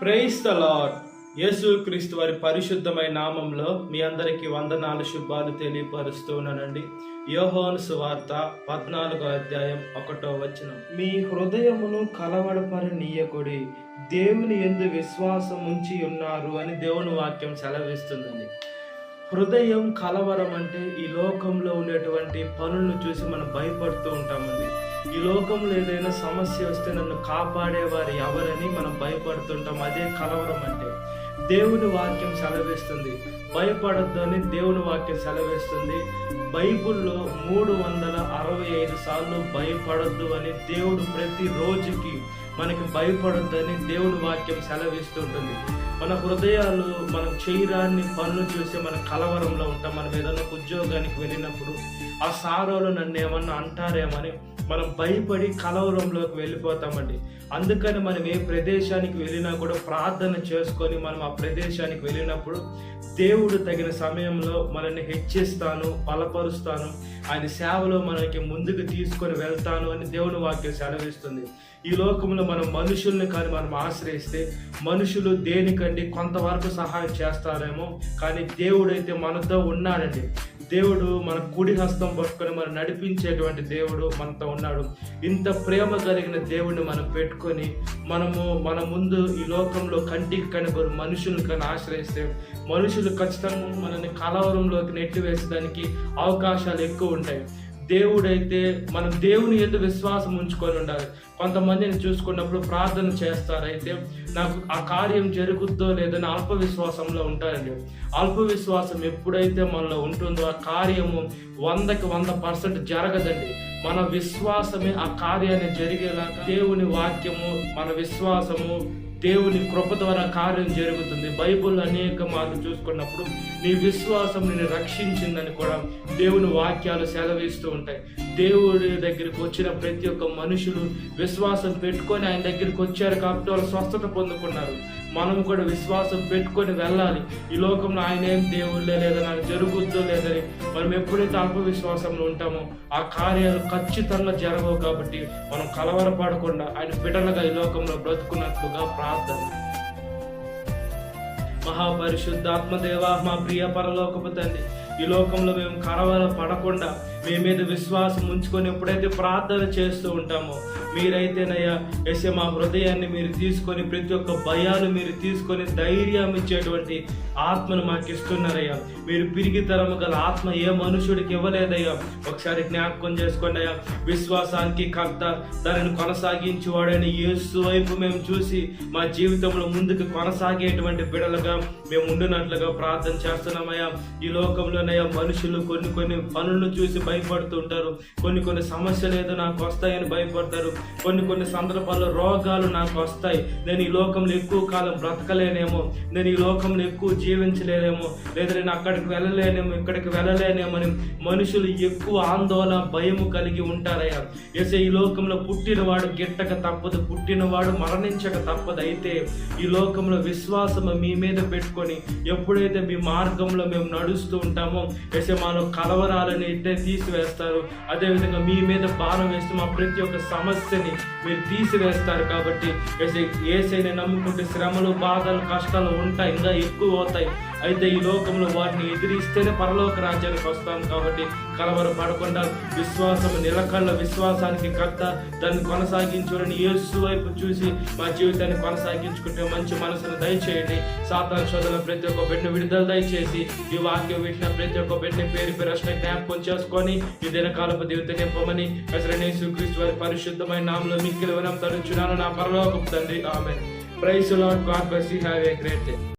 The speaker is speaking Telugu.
Praise the lord. యేసు క్రీస్తు వారి పరిశుద్ధమైన నామంలో మీ అందరికీ వందనాలు శుభాలు తెలియపరుస్తున్నానండి. యోహాను సువార్త 14వ అధ్యాయం 1వ వచనం. మీ హృదయమును కలవరపడనీయకుడి, దేవుని యందు విశ్వాసం ఉంచి ఉన్నారు అని దేవుని వాక్యం సెలవిస్తుందండి. హృదయం కలవరం అంటే ఈ లోకంలో ఉండేటువంటి పనులను చూసి మనం భయపడుతూ ఉంటామండి. ఈ లోకంలో ఏదైనా సమస్య వస్తే నన్ను కాపాడేవారు ఎవరని మనం భయపడుతుంటాం. అదే కలవరం అంటే. దేవుని వాక్యం సెలవిస్తుంది, భయపడొద్దు అని దేవుని వాక్యం సెలవిస్తుంది. బైబిల్లో 365 సార్లు భయపడొద్దు అని దేవుడు ప్రతి రోజుకి మనకి భయపడొద్దని దేవుని వాక్యం సెలవిస్తుంటుంది. మన హృదయాలు మనం చేయరాని పనులు చూసి మన కలవరంలో ఉంటాం. మనం ఏదైనా ఉద్యోగానికి వెళ్ళినప్పుడు ఆ సారోలు నన్ను ఏమన్నా అంటారేమని మనం భయపడి కలవరంలోకి వెళ్ళిపోతామండి. అందుకని మనం ఏ ప్రదేశానికి వెళ్ళినా కూడా ప్రార్థన చేసుకొని మనం ఆ ప్రదేశానికి వెళ్ళినప్పుడు దేవుడు తగిన సమయంలో మనల్ని హెచ్చిస్తాను, బలపరుస్తాను, ఆయన సేవలో మనకి ముందుకు తీసుకొని వెళ్తాను అని దేవుని వాక్యం సెలవిస్తుంది. ఈ లోకంలో మనం మనుషుల్ని కానీ మనం ఆశ్రయిస్తే మనుషులు దేనికండి కొంతవరకు సహాయం చేస్తారేమో, కానీ దేవుడైతే మనతో ఉన్నాడండి. దేవుడు మన కుడి హస్తం పట్టుకొని మనం నడిపించేటువంటి దేవుడు మనతో ఉన్నాడు. ఇంత ప్రేమ కలిగిన దేవుడిని మనం పెట్టుకొని మన ముందు ఈ లోకంలో కంటికి కనబరు మనుషులను కానీ ఆశ్రయిస్తే మనుషులు ఖచ్చితంగా మనల్ని కలవరంలోకి నెట్టివేసేదానికి అవకాశాలు ఎక్కువ ఉంటాయి. దేవుడైతే మనం దేవుని యందు విశ్వాసం ఉంచుకొని ఉండాలి. కొంతమందిని చూసుకున్నప్పుడు ప్రార్థన చేస్తారైతే నాకు ఆ కార్యం జరుగుద్దో లేదని అల్ప విశ్వాసంలో ఉంటారండి. అల్ప విశ్వాసం ఎప్పుడైతే మనలో ఉంటుందో ఆ కార్యము 100కి 100% జరగదండి. మన విశ్వాసమే ఆ కార్యాన్ని జరిగేలాగా దేవుని వాక్యము, మన విశ్వాసము, దేవుని కృప ద్వారా కార్యం జరుగుతుంది. బైబుల్ అనేక మార్లు చూసుకున్నప్పుడు నీ విశ్వాసం నిన్ను రక్షించిందని కూడా దేవుని వాక్యాలు సెలవిస్తూ ఉంటాయి. దేవుడి దగ్గరికి వచ్చిన ప్రతి ఒక్క మనుషులు విశ్వాసం పెట్టుకొని ఆయన దగ్గరికి వచ్చారు కాబట్టి వాళ్ళు స్వస్థత పొందుకున్నారు. మనం కూడా విశ్వాసం పెట్టుకొని వెళ్ళాలి. ఈ లోకంలో ఆయన ఏం దేవుళ్ళే లేదని, ఆయన జరుగుద్దో లేదని మనం ఎప్పుడైతే అల్ప విశ్వాసంలో ఉంటామో ఆ కార్యాలు ఖచ్చితంగా జరగవు. కాబట్టి మనం కలవరపడకుండా ఆయన బిడ్డలుగా ఈ లోకంలో బ్రతుకున్నట్లుగా ప్రార్థన. మహాపరిశుద్ధాత్మదేవ, మా ప్రియ పరలోకపు తండ్రి, ఈ లోకంలో మేము కలవర పడకుండా మీ మీద విశ్వాసం ఉంచుకొని ఎప్పుడైతే ప్రార్థన చేస్తూ ఉంటామో మీరైతేనయ్యా ఎస్ఏ మా హృదయాన్ని మీరు తీసుకొని ప్రతి ఒక్క భయాలు మీరు తీసుకొని ధైర్యం ఇచ్చేటువంటి ఆత్మను మాకు ఇస్తున్నారయ్యా. మీరు పిరిగితరము గల ఆత్మ ఏ మనుషుడికి ఇవ్వలేదయ్యా. ఒకసారి జ్ఞాపకం చేసుకోండి అయ్యా. విశ్వాసానికి కర్త, దానిని కొనసాగించేవాడని యేసు వైపు మేము చూసి మా జీవితంలో ముందుకు కొనసాగేటువంటి బిడలుగా మేము ఉండినట్లుగా ప్రార్థన చేస్తున్నామయ్యా. ఈ లోకంలోనయ్యా మనుషులు కొన్ని పనులను చూసి భయపడుతూ ఉంటారు. కొన్ని సమస్యలు ఏదో నాకు వస్తాయని భయపడతారు. కొన్ని సందర్భాల్లో రోగాలు నాకు వస్తాయి, నేను ఈ లోకంలో ఎక్కువ కాలం బ్రతకలేనేమో, నేను ఈ లోకంలో ఎక్కువ జీవించలేనేమో, లేదా నేను అక్కడికి వెళ్ళలేనేమో, ఇక్కడికి వెళ్ళలేనేమో అని మనుషులు ఎక్కువ ఆందోళన, భయము కలిగి ఉంటారయ్యా. ఎసే ఈ లోకంలో పుట్టినవాడు గిట్టక తప్పదు, పుట్టినవాడు మరణించక తప్పదు. అయితే ఈ లోకంలో విశ్వాసము మీ మీద పెట్టుకొని ఎప్పుడైతే మీ మార్గంలో మేము నడుస్తూ ఉంటామో ఎసే మాలో కలవరాలని ఇట్టే తీసివేస్తారు. అదేవిధంగా మీ మీద భారం వేస్తూ మా ప్రతి ఒక్క సమస్యని మీరు తీసివేస్తారు. కాబట్టి యేసయ్యని నమ్ముకుంటే శ్రమలు, బాధలు, కష్టాలు ఉంటాయి, ఇంకా ఎక్కువ అవుతాయి. అయితే ఈ లోకంలో వాటిని ఎదిరిస్తేనే పరలోక రాజ్యానికి వస్తాం. కాబట్టి కలవర పడకుండా విశ్వాసం నిలకళ్ళ, విశ్వాసానికి కర్త, దాన్ని కొనసాగించాలని యేసు వైపు చూసి మా జీవితాన్ని కొనసాగించుకుంటే మంచి మనసును దయచేయండి. సాతాను శోధన ప్రతి ఒక్క బిడ్డ విడుదల దయచేసి ఈ వాక్యం వింటున్న ప్రతి ఒక్క బిడ్డని పేరు పేరు జ్ఞాపకం చేసుకొని ఈ దినకాలపు జీవితం నింపమని యేసుక్రీస్తు వారి పరిశుద్ధమైన నామములో మిక్కిలి వినయం తరుచున్నాను నా పరలోకపు తండ్రి. ఆమేన్. Praise the lord. God bless you. Have a great day.